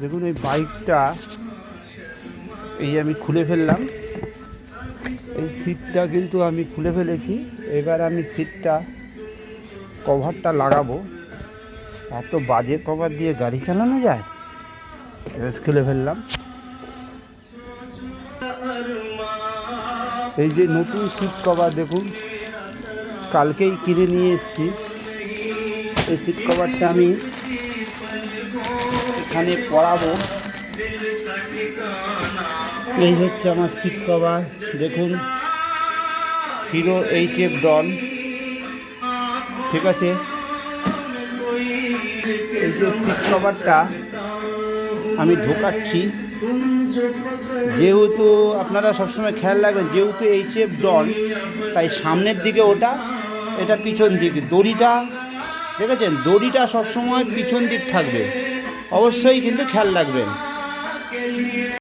দেখুন এই বাইকটা এই আমি খুলে ফেললাম, এই সিটটা কিন্তু আমি খুলে ফেলেছি। এবার আমি সিটটা কভারটা লাগাবো। এত বাজে কভার দিয়ে গাড়ি চালানো যায়? এবার খুলে ফেললাম। এই যে নতুন সিট কভার দেখুন, কালকেই কিনে নিয়ে এসেছি। এই সিট কভারটা আমি এখানে পরাবো। এই হচ্ছে আমার সিট কভার, দেখুন হিরো HF ডন, ঠিক আছে। এই যে সিট কভারটা আমি ঢোকাচ্ছি, যেহেতু আপনারা সবসময় খেয়াল রাখবেন, যেহেতু HF ডন তাই সামনের দিকে ওটা, এটা পিছন দিকে দড়িটা, দেখেছেন দড়িটা সবসময় পিছন দিক থাকবে, অবশ্যই কিন্তু খেয়াল রাখবেন।